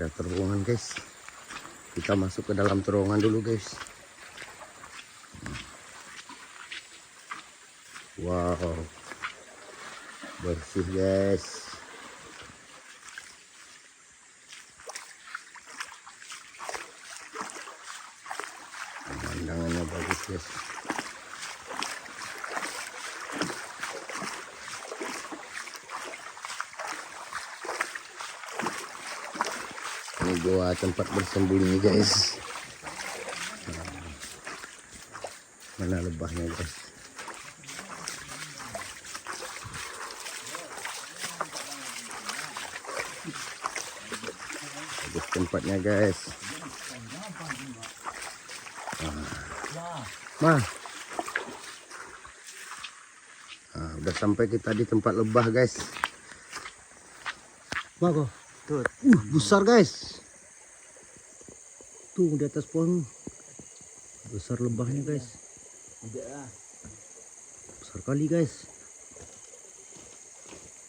Ada terowongan guys. Kita masuk ke dalam terowongan dulu guys. Wow, bersih guys. Pemandangannya bagus guys. Ini gua tempat bersembunyi guys. Mana lebahnya guys? Bagus tempatnya guys. Mah, udah sampai kita di tempat lebah guys. Mah kok, tuh, besar guys. Tuh di atas pohon, besar lebahnya guys. Besar kali guys.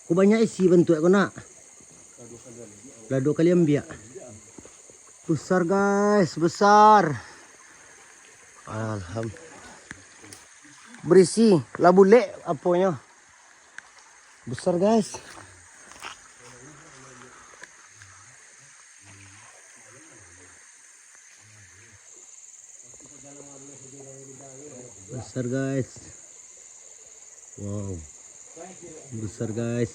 Kok banyak isi bentuk aku nak? Lado kali ambil. Besar guys, besar. Alhamdulillah. Berisi labu lek apanya. Besar guys. Besar guys. Wow. Besar guys.